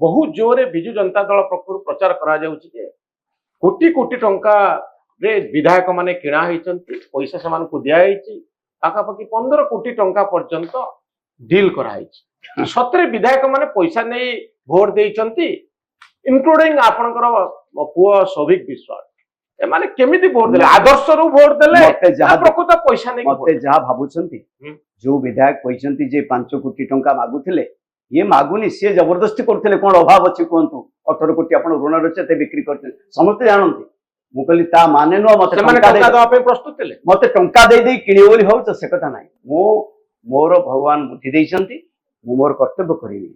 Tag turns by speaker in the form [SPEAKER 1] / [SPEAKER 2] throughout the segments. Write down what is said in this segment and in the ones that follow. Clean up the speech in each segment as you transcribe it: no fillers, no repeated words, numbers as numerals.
[SPEAKER 1] बहुत जोरे बिजु जनता दल पक्षर प्रचार करा जाउछि जे कोटी कोटी टंका रे विधायक माने किणा होइचंती पैसा समान को दिया होइछि पाखापाखि 15 कोटी टंका पर्यंत डील करा होइछि सतरे विधायक माने पैसा नहीं भोट देइचंती इनक्लूडिंग आपनकर पुआ सौभिक विश्वास एमाने केमिति भोट देले आदर्श रु भोट देले प्रकृत पैसा नहीं
[SPEAKER 2] मते जहा भाबुचंती जो विधायक कहचंती जे 5 कोटी टंका मागुथिले ये मागुनी सी जबरदस्ती करथिले कोन अभाव अछि कोंतु 18 कोटी आपण ऋण रचते बिक्री करथिले समस्त जानंती मु कहली ता माने न मते
[SPEAKER 1] टंका देबा पे प्रस्तुत थिले
[SPEAKER 2] मते टंका दे दे किणी बोली होउ से कथा नाही मो मोर भगवान बुद्धि देइचंती मु मोर कर्तव्य करिवि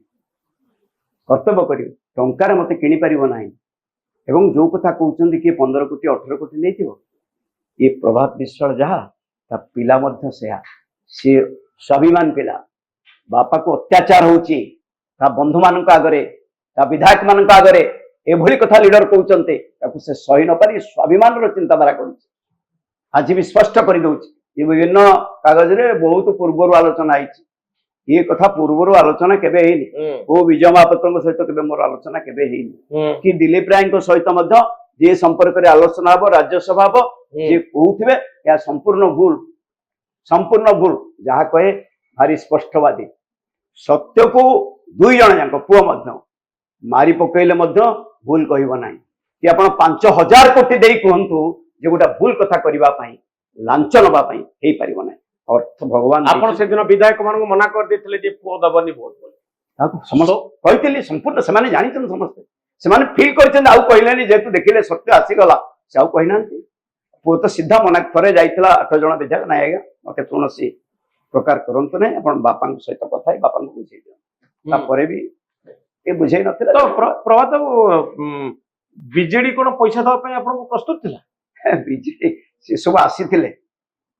[SPEAKER 2] टंकार मते किणी परिबो नाही एवं जो कथा कहउचंती कि 15 कोटी 18 कोटी नैथिबो ये प्रभात विश्वास जहा ता पिला मध्य सेहा से स्वाभिमान पिला बापा को अत्याचार होची ता बंधु मानक आगरे ता विधायक मानक आगरे एभली कथा लीडर कहउचंते ताकू से सही न पारी स्वाभिमान रो चिंताधारा करूची आज भी स्पष्ट कर दउची ये विभिन्न कागज रे बहुत पूर्वरु आलोचना आइची ये कथा पूर्वरु आलोचना केबे हेनी ओ विजय महापात्र सहित केबे मोर आलोचना केबे हेनी कि दिलीप राय को सहित मध्य जे संपर्क रे आलोचना हबो राज्यसभा हबो जे कहउथिबे या संपूर्ण भूल जहा कहे भारी स्पष्टवादी सत्य को दुई जन जाक पुओ मध्य मारी पकईले मध्य भूल कहब ना कि आप 5000 कोटी दे कहतु जे गोटा भूल कथा करने लांच नवाई हो पार ना अर्थ भगवान
[SPEAKER 1] आपण से दिन विधायक मान मना कर देथिले जे पुओ दबनी वोट
[SPEAKER 2] कही संपूर्ण से जानी समस्ते से फिल कर कहले जेतु देखिले सत्य आसीगला से कहना पुओ तो सीधा मना थे जाइला 8 जन विधायक ना आज्ञा मत कौन प्रकार करंतु नहीं अपन बापा सहित कथा बापा को बुझे दिया भी ये बुझे न
[SPEAKER 1] तो प्रभात बीजेडी कोन पैसा दवा पे आपन प्रस्तुत थिला
[SPEAKER 2] बीजेडी से सब आसीथिले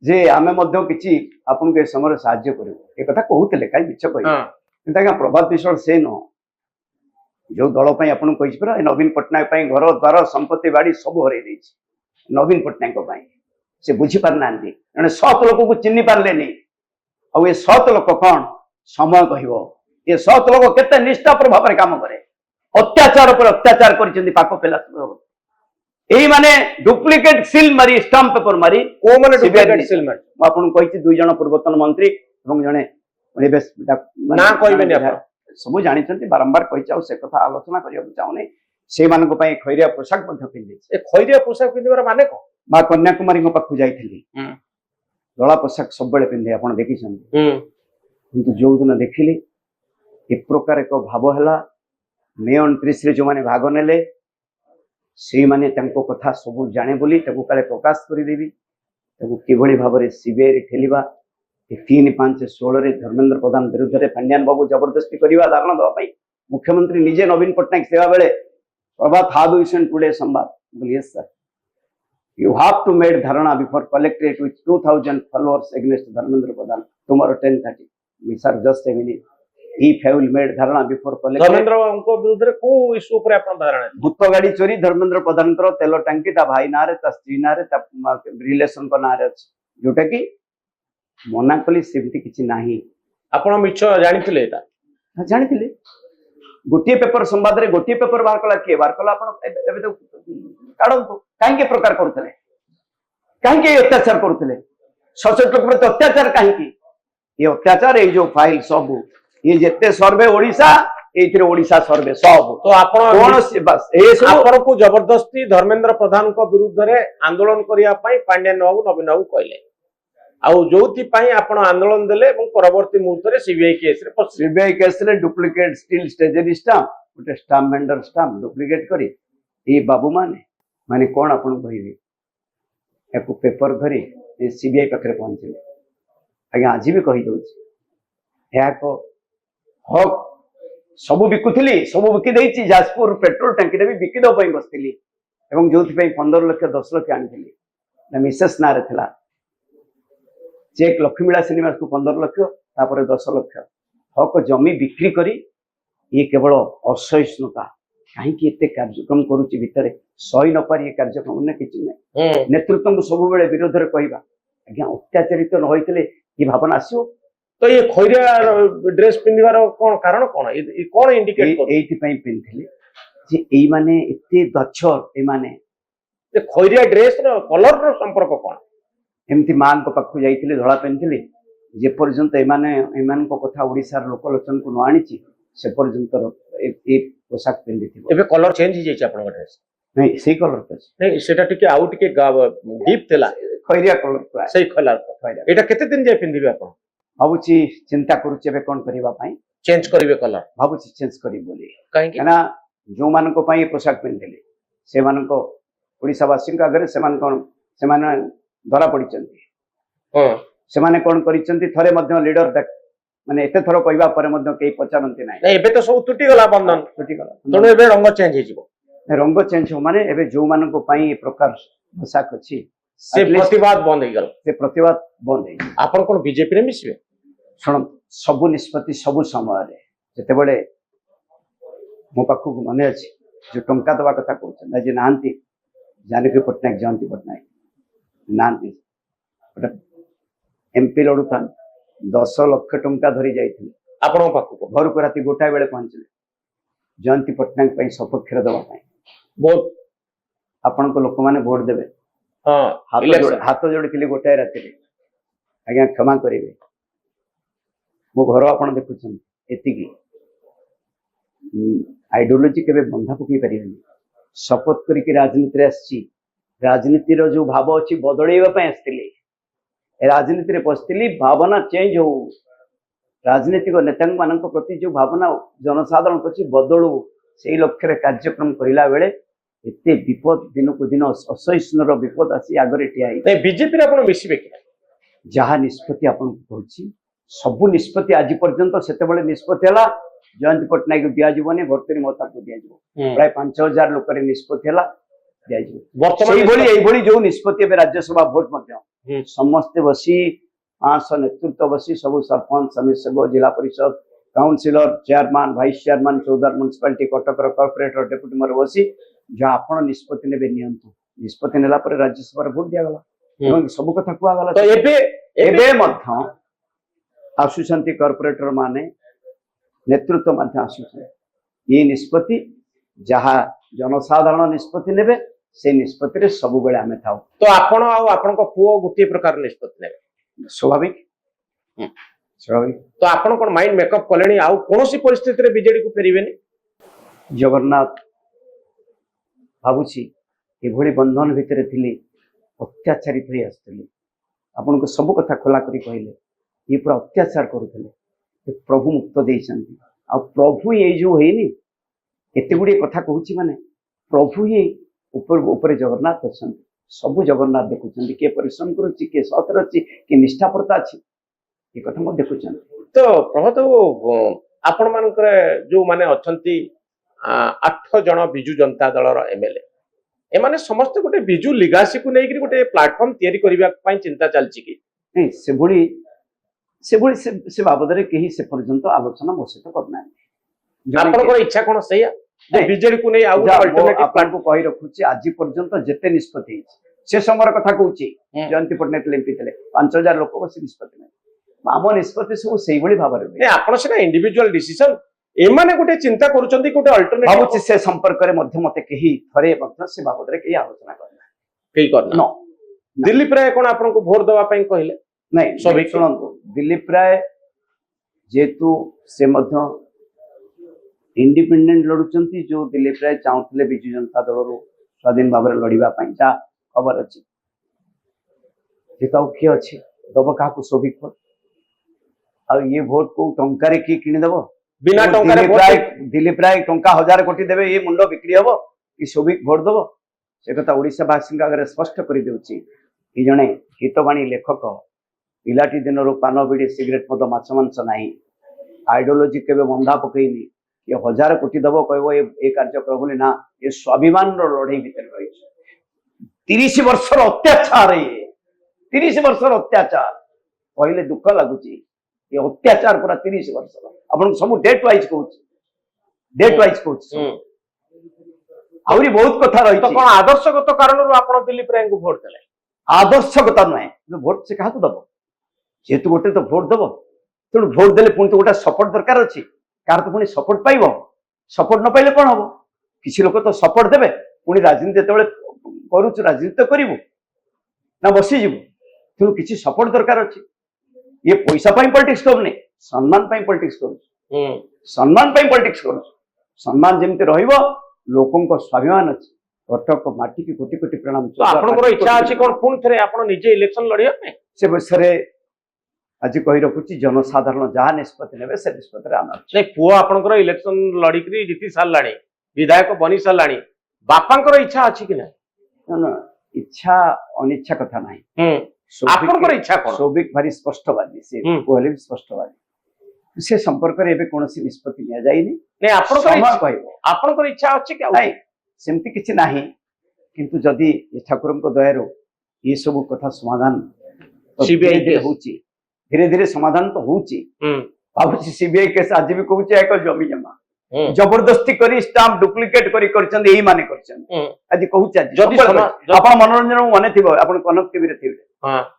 [SPEAKER 2] जे आमे मध्य किछि आपन के समय सहाय्य करिवो ए कथा कहउथिले काई बिच कहि किंतु आज्ञा प्रभात विश्वास से न जो दल पई आपन कहि परा नवीन पटनायक पई घर द्वार संपत्ति बाड़ी सब हरै दैछि नवीन पटनायक पई से बुझी पार नांदी एने 100 लोक को चिन्नी पारले नहीं आ ये 100 लोक कौन समय कहब ये 100 लोक केते निष्ठापर भाव काम करे अत्याचार पर अत्याचार कर पाक पेला यही माने डुप्लिकेट सिल मारी स्टाम्प पेपर मारी
[SPEAKER 1] को माने डुप्लिकेट सिल मारी
[SPEAKER 2] आपन कहि 2 जन पूर्वतन मंत्री एवं जने
[SPEAKER 1] ना कहबेनी आप
[SPEAKER 2] सब जानि छथि बारंबार कहि जाउ से कथा आलोचना करिया चाहने से मानको पई खैरिया पोशाक मध्ये पिंदे
[SPEAKER 1] ए खैरिया पोशाक पिंदिबार माने को
[SPEAKER 2] मा कन्याकुमारी को पाखु जाइथिली धला पोशाक सब बेले पिंदे आपन देखि छथि किंतु जो दिन देखिली एक प्रकार एक भाव है मे 29 रे जो माने भाग नेले से माने तंको कथा सब जाने बोली ताको काले प्रकाश करी देबी ताको किभली भाव रे सीबीआई रे ठेलिबा 3, 5, 16 रे धर्मेंद्र प्रधान विरुद्ध रे पांड्यान बाबू जबरदस्ती करवा धारणा दवा पई मुख्यमंत्री निजे नवीन पटनायक सेवा बेले प्रभात हाउ डू यू टुडे संवाद बोली yes sir you have to made dharana before collectorate with 2000 followers against Dharmendra Pradhan tomorrow 10:30 we sir just a minute if have made dharana before collectorate
[SPEAKER 1] Dharmendra उनको विरुद्ध रे को इशू ऊपर अपन धारणा
[SPEAKER 2] भूत गाड़ी चोरी धर्मेंद्र प्रधान कर तेल टंकी ता भाई ना रे ता स्त्री ना रे ता रिलेशन को ना रे जोटा कि मना कली सेमती किछि नाही
[SPEAKER 1] आपण मिछ जानिथिले एटा
[SPEAKER 2] जानिथिले गोटे पेपर संवाद रे गोटे पेपर बाहर कला के बाहर कला आपण एबे तो काढंतु काहे प्रकार करथले काहे अत्याचार करथले सचेत लोक प्रति अत्याचार काहे ये अत्याचार ए जो फाइल सब ये जेते सर्वे ओडिसा एथिरे ओडिसा सर्वे सब
[SPEAKER 1] तो आपण
[SPEAKER 2] कोन से बस ए सब
[SPEAKER 1] आपण को जबरदस्ती धर्मेंद्र प्रधान को विरुद्ध रे आंदोलन करिया पई पांड्यान बाबू नवीन बाबू कहले आउ जोथि पई आपण आंदोलन देले एवं परवर्ती मुहूर्त रे सीबीआई केस रे
[SPEAKER 2] डुप्लिकेट स्टील स्टेजरी स्टाम्प गोटे स्टाम्प वेंडर स्टाम्प डुप्लिकेट करी ए बाबू माने कौन आपन कहबे एको पेपर धरी ए सीबीआई पाखरे पहुंचले आज्ञा आज भी कहि दउछि या को हक सब बिकुथिली सब बिकि देछि जाजपुर पेट्रोल टंकी रे भी बिकि दो पई बसथिली एवं जोथि पई 15 लाख 10 लाख आनिथिली ना मिसेस ना रे थिला चेक लक्ष्मीला सिनेमा को 15 लाख तापर 10 लाख हक जमी बिक्री करी ये केवल असहिष्णुता कहीं एते कार्यक्रम करुच्ची भितर सही न पारी कार्यक्रम न किछि नै नेतृत्व को सब बेले विरोध रे कहबा आज्ञा अत्याचारित न होइतले कि भावना आसियो
[SPEAKER 1] तो ये खैरिया ड्रेस पिंधिबार कोन कारण कोन ए कोन इंडिकेट कर
[SPEAKER 2] एइथि पिंधिले जे एई माने एते दक्षर ए माने
[SPEAKER 1] ये खैरिया ड्रेस रो कलर रो संपर्क कोन
[SPEAKER 2] एमती मान को पाखु जाइथिले धळा पिंधिले जे पर्यंत एमान को कथा ओडिसा लोकलोचन को न आनिछि से पर्यंत ए पोशाक पिंधिथिबो
[SPEAKER 1] एबे कलर चेंज हो जाइछ आपन ड्रेस
[SPEAKER 2] नहीं सेई कलर तो
[SPEAKER 1] नहीं सेटा टिके आउ टिके डीप थेला
[SPEAKER 2] खैरिया कलर प्राय
[SPEAKER 1] सही कलर
[SPEAKER 2] खैरिया
[SPEAKER 1] एटा केते दिन जाय पिंधिबे आपन
[SPEAKER 2] भाबुची चिंता करूचे बे कोन करिबा पई
[SPEAKER 1] चेंज करिवे कलर
[SPEAKER 2] भाबुची चेंज करी बोली
[SPEAKER 1] काहे कि
[SPEAKER 2] ना जो मान को पई पोशाक पिंधिले से मान को ओडिसा वासी का अगर से मान कोन से मान धरा पडिचंती
[SPEAKER 1] हां
[SPEAKER 2] से माने कोन करिचंती थरे मध्य लीडर माने एते थरो कहबा परे मध्य केई पचारंती नाही
[SPEAKER 1] नहीं एबे तो सब टूटी गला बंधन
[SPEAKER 2] टूटी गला
[SPEAKER 1] तणु एबे रंग चेंज हो जिवो
[SPEAKER 2] रंग चेंज हो माने एबे जो मान को पई प्रकार पोशाक अछि
[SPEAKER 1] से प्रतिवाद बंद हो गल
[SPEAKER 2] से प्रतिवाद बंद है
[SPEAKER 1] आपन कोन बीजेपी रे मिसबे
[SPEAKER 2] शुण सबु निष्पत्ति सबु समय जिते बड़े मो पाखक मन अच्छी जो टंका दवा कथा कहते आज नहांती जानकी पट्टनायक जयंती पट्टनायक नहांती एमपी लड़ुता 10 लाख टंका धरी जाइए
[SPEAKER 1] आपन पाखक
[SPEAKER 2] घर को राति गोटाए बेले पहुंचले जयंती पट्टनायक पई सपक्ष दवा
[SPEAKER 1] बहुत
[SPEAKER 2] आपण को लोक माने वोट देवे
[SPEAKER 1] हां
[SPEAKER 2] हाथ जोड़ी गोटाए राति आज्ञा क्षमा करेंगे मो घर आपण देखुछन एतिकी आइडियोलॉजी केबे बंधा पकई परिबेनी शपथ करिके राजनीति रे आछि राजनीति रो जो भाव अछि बदळेबा पय आस्तिले राजनीति रे पस्तिली भावना चेंज हो राजनीतिक नेता मानक प्रति जो भावना जनसाधारण अछि बदळू सेही लक्ष्य रे कार्यक्रम करिला बेले एते विपद दिन को दिन असहिष्णुर विपद आसी आगरे ठियाई
[SPEAKER 1] बीजेपी रे आपण मिसिबे कि
[SPEAKER 2] जहा निष्पत्ति आपण कहछि सबु निष्पत्ति आज पर्यंत सेते निष्पत्ति है जयंती पट्टनायक दिजानी भर्तरी महता को दिजा प्राय 5000 लोक निष्पत्ति है जो निष्पत्ति राज्यसभा भोट समस्ते बसी 500 नेतृत्व बसी सब सरपंच समीक्षक Zila Parishad councillor chairman vice chairman 14 municipality Cuttack corporator deputy mayor बसी जहाँ आपण निष्पत्ति ने निष्पत्ति नेला राज्यसभा भोट दिगला सब कथा कहगला
[SPEAKER 1] तो
[SPEAKER 2] एबे मध्य आसुचंती कॉर्पोरेटर माने नेतृत्व मध्य आसुचे ये निष्पत्ति जहाँ जनसाधारण निष्पत्ति नेबे से निष्पत्ति रे सब बेले आमे थाउ
[SPEAKER 1] तो आपण आ आपण को पुओ गुटी प्रकार निष्पत्ति नेबे
[SPEAKER 2] स्वाभाविक
[SPEAKER 1] तो आपण कोन माइंड मेकअप कलेनी आ कोनोसी परिस्थिति रे बीजेडी को फेरिबेनी
[SPEAKER 2] जगन्नाथ भाबुची एभली बंधन भितरे थिली अत्याचारित होई आस्तली आपण को सब कथा खोला करी कहले ये पूरा अत्याचार करुले प्रभु मुक्त देइछंती आ प्रभु ये जो हेनी एते गुडी कथा कहूची माने प्रभु ये ऊपर जगन्नाथ अछंती सब जगन्नाथ देखुछंती के परिश्रम करूची के सत रची के निष्ठापरता अछि ये कथा म देखुछंती
[SPEAKER 1] तो प्रभु आपण मानकर जो माने अछंती 8 जण बिजू जनता दल रो एमएलए एमाने समस्त गोटे बिजू लिगासी को नेकरी गोटे प्लेटफॉर्म तयारी करिबा पई चिंता चलची कि
[SPEAKER 2] नहीं से बाबद रे केही से पर्यंत आलोचना मो सहित करना
[SPEAKER 1] आपन इच्छा कोन सही बीजेडी को नै आउ अल्टरनेटिव
[SPEAKER 2] प्लान को कहि रखुची आज पर्यंत जेते निष्पत्ति से समर कथा कहूची जयंती पट्टनायक एमपी थे 5000 लोक बसी निष्पत्ति नै आम निष्पत्ति सब सेही भली भाबरे नै
[SPEAKER 1] आपन सेना इंडिविजुअल डिसीजन एमाने गोटे चिंता करूचंती गोटे अल्टरनेटिव
[SPEAKER 2] भाबुची से संपर्क रे मध्य मते केही थरे मध्य से बाबद रे केही आलोचना करना
[SPEAKER 1] केही करना नो दिलीप राय कोन आपन को वोट दवा पई कहले
[SPEAKER 2] नहीं सभी सुनंतु दिलीप राय जेतु से मध्य इंडिपेंडेंट लड़ुचंती जो दिलीप राय चाहूले विजु जनता दल रो स्वाधीन भाव लड़िबा पई जा खबर अछि जेताउ के अछि दब का को सोभिक आ ये वोट को टंका रे की किनि देबो
[SPEAKER 1] बिना टंका रे
[SPEAKER 2] दिलीप राय टंका 1000 कोटी देबे ये मुंडो बिक्री हबो कि सोभिक वोट देबो से कथा ओडिसा वासी आगे स्पष्ट कर देउची ई जणे हितवाणी लेखक पिलाटी दिन पान बिड़ी सिगरेट मद माछ मांस ना आइडियोलॉजी केबे बंधा पकईनी ये 1000 कोटी दब कह ये कार्यक्रम बोली ना ये स्वाभिमान लड़ई भितर रही 30 वर्ष अत्याचार ये 30 वर्ष अत्याचार कहले दुख लगुच ये अत्याचार पूरा 30 वर्ष अपन सब डेट वाइज कहूँ आहरी बहुत कथा रही
[SPEAKER 1] तो आदर्शगत कारण आप दिलीप राय को भोट देले
[SPEAKER 2] आदर्शगत नुहे भोट से क्या दब जेहेतु गोटे तो भोट दब ତେଣୁ ଭୋଟ ଦେଲେ ପୁଣି ତ ଗୋଟେ ସପୋର୍ଟ ଦରକାର ଅଛି, କାହାର ତ ପୁଣି ସପୋର୍ଟ ପାଇବ, ସପୋର୍ଟ ନ ପାଇଲେ କଣ ହବ? କିଛି ଲୋକ ତ ସପୋର୍ଟ ଦେବେ, ପୁଣି ରାଜନୀତି ଯେତେବେଳେ କରୁଛୁ ରାଜନୀତି ତ କରିବୁ ନା ବସିଯିବୁ, ତେଣୁ କିଛି ସପୋର୍ଟ ଦରକାର ଅଛି। ଇଏ ପଇସା ପାଇଁ ପଲିଟିକ୍ସ କରୁନି, ସମ୍ମାନ ପାଇଁ ପଲିଟିକ୍ସ କରୁଛୁ, ସମ୍ମାନ ପାଇଁ ପଲିଟିକ୍ସ କରୁଛୁ। ସମ୍ମାନ ଯେମିତି ରହିବ, ଲୋକଙ୍କ ସ୍ୱାଭିମାନ ଅଛି। କଟକ ମାଟିକି କୋଟି କୋଟି ପ୍ରଣାମ।
[SPEAKER 1] ତ ଆପଣଙ୍କର ଇଚ୍ଛା ଅଛି କଣ ପୁଣି ଥରେ ଆପଣ ନିଜେ ଇଲେକ୍ସନ ଲଢିବା ପାଇଁ?
[SPEAKER 2] ସେ ବିଷୟରେ ଆଜି କହି ରଖୁଛି, ଜନସାଧାରଣ ଯାହା ନିଷ୍ପତ୍ତି ନେବେ ସେ ନିଷ୍ପତ୍ତିରେ ଆମେ ଅଛୁ।
[SPEAKER 1] ନାଇଁ, ପୁଅ ଆପଣଙ୍କର ଇଲେକ୍ସନ ଲଢିକିରି ଜିତି ସାରିଲାଣି, ବିଧାୟକ ବନି ସାରିଲାଣି, ବାପାଙ୍କର ଇଚ୍ଛା ଅଛି କି ନାହିଁ?
[SPEAKER 2] ନା, ଇଚ୍ଛା ଅନିଚ୍ଛା କଥା ନାହିଁ।
[SPEAKER 1] ଆପଣଙ୍କର ଇଚ୍ଛା କଣ?
[SPEAKER 2] ସୌଭିକ ଭାରି ସ୍ପଷ୍ଟବାଦୀ, ସେ କହିଲେ ବି ସ୍ପଷ୍ଟବାଦୀ। ସେ ସମ୍ପର୍କରେ ଏବେ କୌଣସି ନିଷ୍ପତ୍ତି ନିଆଯାଇନି।
[SPEAKER 1] ନାଇଁ,
[SPEAKER 2] ସମୟ କହିବ।
[SPEAKER 1] ଆପଣଙ୍କର ଇଚ୍ଛା ଅଛି କି?
[SPEAKER 2] ନାଇଁ, ସେମିତି କିଛି ନାହିଁ, କିନ୍ତୁ ଯଦି ଠାକୁରଙ୍କ ଦୟାରୁ ଏ ସବୁ କଥା ସମାଧାନ ଧୀରେ ଧୀରେ ହଉଛି, ଧୀରେ ଧୀରେ ସମାଧାନ ତ ହଉଛି। ଭାବୁଛି ସିବିଆଇ କେସ୍ ଆଜି ବି କହୁଛି ଏକ ଜମି ଜମା ଜବରଦସ୍ତି କରି ଷ୍ଟାମ୍ପ ଡୁପ୍ଲିକେଟ କରିଛନ୍ତି, ଏଇ ମାନେ କରିଛନ୍ତି। ଆଜି କହୁଛି, ଆପଣ ମନୋରଞ୍ଜନ ମନେ ଥିବ, ଆପଣ କନକ ଟିଭିରେ ଥିବେ,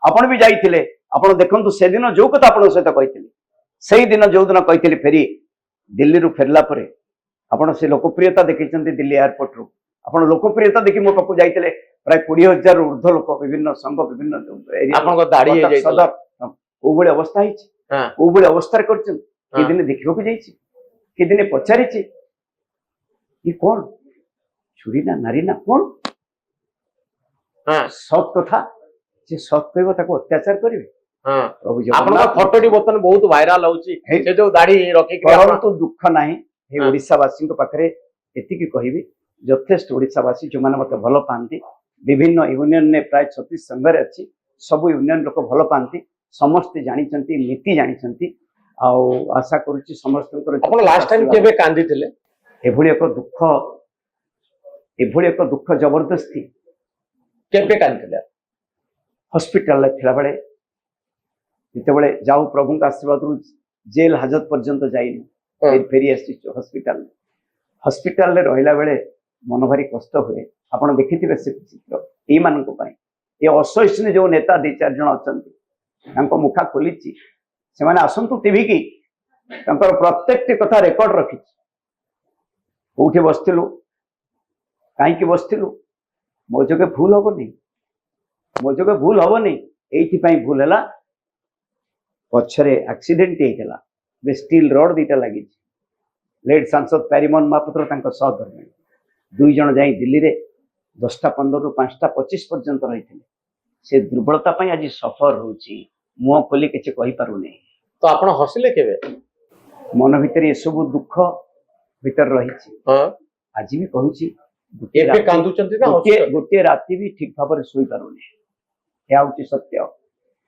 [SPEAKER 2] ଆପଣ ବି ଯାଇଥିଲେ। ଆପଣ ଦେଖନ୍ତୁ, ସେଦିନ ଯୋଉ କଥା ଆପଣଙ୍କ ସହିତ କହିଥିଲି, ସେଇଦିନ ଯୋଉଦିନ କହିଥିଲି, ଫେରି ଦିଲ୍ଲୀରୁ ଫେରିଲା ପରେ ଆପଣ ସେ ଲୋକପ୍ରିୟତା ଦେଖିଛନ୍ତି ଦିଲ୍ଲୀ ଏୟାରପୋର୍ଟରୁ। ଆପଣ ଲୋକପ୍ରିୟତା ଦେଖି ମୋ ପାଖକୁ ଯାଇଥିଲେ, ପ୍ରାୟ 20,000ରୁ ଉର୍ଦ୍ଧ୍ୱ ଲୋକ, ବିଭିନ୍ନ ସଂଘ, ବିଭିନ୍ନ କୋଉଭଳି ଅବସ୍ଥା ହେଇଛି, କୋଉଭଳି ଅବସ୍ଥାରେ କରିଛନ୍ତି, କିଏ ଦିନେ ଦେଖିବାକୁ ଯାଇଛି, କିଏ ଦିନେ ପଚାରିଛି ଇଏ କଣ ଛୁରୀ ନା ନାରୀ ନା କଣ? ସତ୍ କଥା, ଯେ ସତ୍ କହିବ ତାକୁ ଅତ୍ୟାଚାର କରିବେ। ପ୍ରଭୁ
[SPEAKER 1] ଆପଣଙ୍କ ଫଟୋଟି ବର୍ତ୍ତମାନ ବହୁତ ଭାଇରାଲ ହଉଛି, ସେ ଯୋଉ ଦାଢି ରଖିକି।
[SPEAKER 2] କରନ୍ତୁ, ଦୁଃଖ ନାହିଁ। ଏ ଓଡ଼ିଶାବାସୀଙ୍କ ପାଖରେ ଏତିକି କହିବି, ଯଥେଷ୍ଟ ଓଡ଼ିଶାବାସୀ ଯୋଉମାନେ ମତେ ଭଲ ପାଆନ୍ତି, ବିଭିନ୍ନ ୟୁନିୟନରେ ପ୍ରାୟ 36 ସଂଘରେ ଅଛି, ସବୁ ୟୁନିୟନ ଲୋକ ଭଲ ପାଆନ୍ତି, ସମସ୍ତେ ଜାଣିଛନ୍ତି, ନୀତି ଜାଣିଛନ୍ତି। ଆଉ ଆଶା କରୁଛି ସମସ୍ତଙ୍କର।
[SPEAKER 1] ଆପଣ ଲାଷ୍ଟ ଟାଇମ କେବେ କାନ୍ଦିଥିଲେ?
[SPEAKER 2] ଏଭଳି ଏକ ଦୁଃଖ ଜବରଦସ୍ତି
[SPEAKER 1] କେବେ କାନ୍ଦିଥିଲେ?
[SPEAKER 2] ହସ୍ପିଟାଲରେ ଥିଲାବେଳେ, ଯେତେବେଳେ ଯାଉ ପ୍ରଭୁଙ୍କ ଆଶୀର୍ବାଦରୁ ଜେଲ ହାଜତ ପର୍ଯ୍ୟନ୍ତ ଯାଇନି, ଫେରି ଆସିଛୁ ହସ୍ପିଟାଲରେ ରହିଲା ବେଳେ ମନ ଭାରି କଷ୍ଟ ହୁଏ। ଆପଣ ଦେଖିଥିବେ ସେ ଚିତ୍ର। ଏଇମାନଙ୍କ ପାଇଁ, ଏ ଅସହିଷ୍ଣୁ ଯୋଉ ନେତା 2-4 ଜଣ ଅଛନ୍ତି, ତାଙ୍କ ମୁଖା ଖୋଲିଛି, ସେମାନେ ଆସନ୍ତୁ ଟିଭି କି, ତାଙ୍କର ପ୍ରତ୍ୟେକଟି କଥା ରେକର୍ଡ ରଖିଛି। କୋଉଠି ବସିଥିଲୁ, କାହିଁକି ବସିଥିଲୁ, ମୋ ଯୋଗେ ଭୁଲ ହବନି, ଏଇଥିପାଇଁ ଭୁଲ ହେଲା, ପଛରେ ଆକ୍ସିଡେଣ୍ଟ ହେଇଥିଲା, ଷ୍ଟିଲ ରଡ୍ 2ଟା ଲାଗିଛି। ଲେଡ୍ ସାଂସଦ ପ୍ୟାରିମୋହନ ମହାପାତ୍ର ତାଙ୍କ ସହଧର୍ମୀ 2 ଜଣ ଯାଇ ଦିଲ୍ଲୀରେ 10ଟା 15ରୁ 5ଟା 25 ପର୍ଯ୍ୟନ୍ତ ରହିଥିଲେ। ସେ ଦୁର୍ବଳତା ପାଇଁ ଆଜି ସଫର ହଉଛି, ମୁହଁ ଖୋଲି କିଛି କହିପାରୁନି।
[SPEAKER 1] ତ ଆପଣ ହସିଲେ କେବେ?
[SPEAKER 2] ମନ ଭିତରେ ଏସବୁ ଦୁଃଖ ଭିତରେ ରହିଛି। ଆଜି ବି କହୁଛି, ଗୋଟିଏ ରାତି ବି ଠିକ ଭାବରେ ଶୋଇପାରୁନି। ଏହା ହଉଛି ସତ୍ୟ।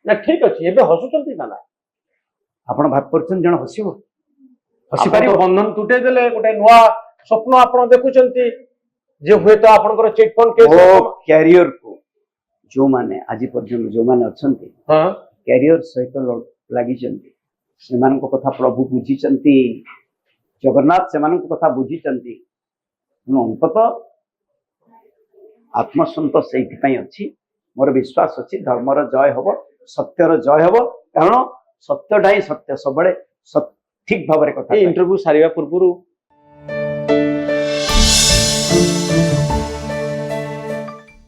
[SPEAKER 1] ନା ଠିକ ଅଛି, ଏବେ ହସୁଛନ୍ତି ନା?
[SPEAKER 2] ଆପଣ ଭାବି ପାରୁଛନ୍ତି ଜଣେ ହସିବ?
[SPEAKER 1] ହସିପାରିବ? ବନ୍ଧନ ତୁଟେଇ ଦେଲେ, ଗୋଟେ ନୂଆ ସ୍ୱପ୍ନ ଆପଣ ଦେଖୁଛନ୍ତି, ଯେ ହୁଏତ ଆପଣଙ୍କର ଚିଟ୍ ଫଣ୍ଡ କେସ୍
[SPEAKER 2] କ୍ୟାରିୟରକୁ ଯୋଉମାନେ ଆଜି ପର୍ଯ୍ୟନ୍ତ ଯୋଉମାନେ ଅଛନ୍ତି, କ୍ୟାରିୟର ସହିତ ଲାଗିଛନ୍ତି, ସେମାନଙ୍କ କଥା ପ୍ରଭୁ ବୁଝିଛନ୍ତି, ଜଗନ୍ନାଥ ସେମାନଙ୍କ କଥା ବୁଝିଛନ୍ତି। ଅନ୍ତତଃ ଆତ୍ମସନ୍ତୋଷ ସେଇଥିପାଇଁ ଅଛି। ମୋର ବିଶ୍ୱାସ ଅଛି ଧର୍ମର ଜୟ ହବ, ସତ୍ୟର ଜୟ ହବ, କାରଣ ସତ୍ୟଟା ହିଁ ସତ୍ୟ, ସବୁବେଳେ ଠିକ ଭାବରେ କଥା।
[SPEAKER 1] ଇଣ୍ଟରଭ୍ୟୁ ସାରିବା ପୂର୍ବରୁ